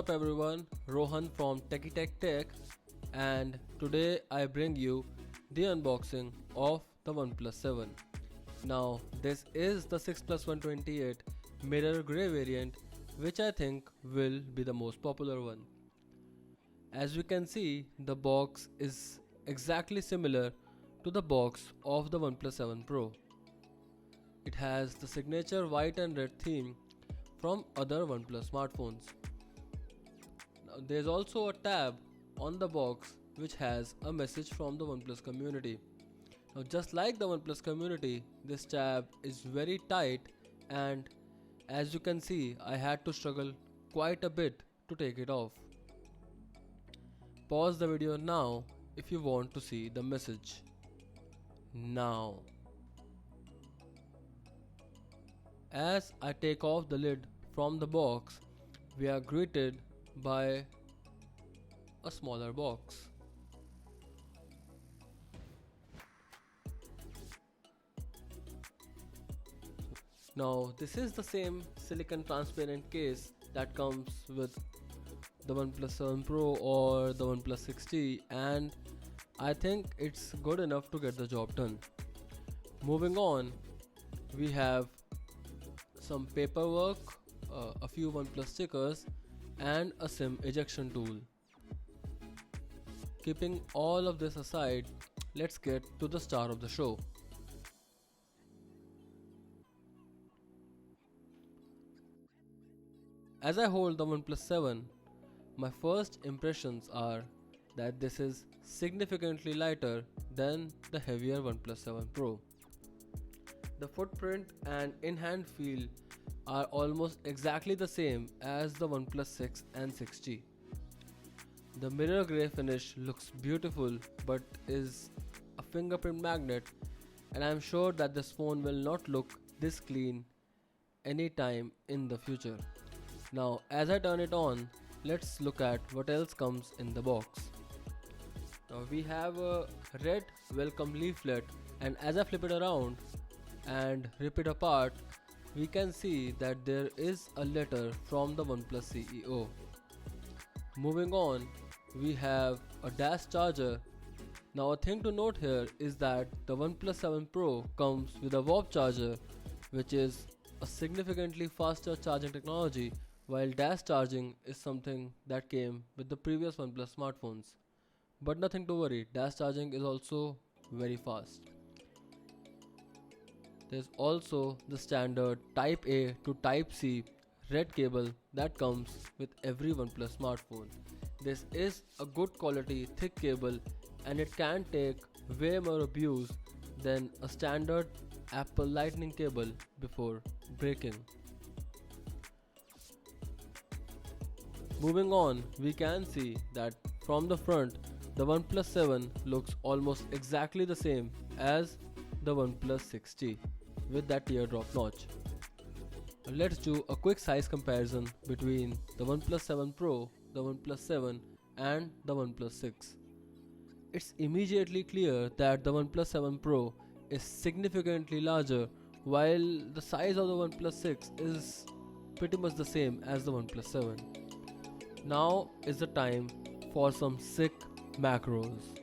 up everyone, Rohan from TechieTechTech, and today I bring you the unboxing of the OnePlus 7. Now this is the 6 plus 128 Mirror Grey variant, which I think will be the most popular one. As we can see, the box is exactly similar to the box of the OnePlus 7 Pro. It has the signature white and red theme from other OnePlus smartphones. Now, there's also a tab on the box which has a message from the OnePlus community. Now, just like the OnePlus community, this tab is very tight, and as you can see, I had to struggle quite a bit to take it off. Pause the video now if you want to see the message. Now, as I take off the lid from the box, we are greeted by a smaller box. Now, this is the same silicon transparent case that comes with the OnePlus 7 Pro or the OnePlus 6T, and I think it's good enough to get the job done. Moving on, we have some paperwork, a few OnePlus stickers, and a SIM ejection tool. Keeping all of this aside, let's get to the star of the show. As I hold the OnePlus 7, my first impressions are that this is significantly lighter than the heavier OnePlus 7 Pro. The footprint and in-hand feel are almost exactly the same as the OnePlus 6 and 6T. The mirror grey finish looks beautiful but is a fingerprint magnet, and I am sure that this phone will not look this clean anytime in the future. Now, as I turn it on, let's look at what else comes in the box. Now we have a red welcome leaflet, and as I flip it around and rip it apart, we can see that there is a letter from the OnePlus CEO. Moving on, we have a dash charger. Now a thing to note here is that the OnePlus 7 Pro comes with a warp charger, which is a significantly faster charging technology, while dash charging is something that came with the previous OnePlus smartphones. But nothing to worry, dash charging is also very fast. There's also the standard Type A to Type C red cable that comes with every OnePlus smartphone. This is a good quality thick cable, and it can take way more abuse than a standard Apple Lightning cable before breaking. Moving on, we can see that from the front, the OnePlus 7 looks almost exactly the same as the OnePlus 6T with that teardrop notch. Let's do a quick size comparison between the OnePlus 7 Pro, the OnePlus 7 and the OnePlus 6. It's immediately clear that the OnePlus 7 Pro is significantly larger, while the size of the OnePlus 6 is pretty much the same as the OnePlus 7. Now is the time for some sick macros.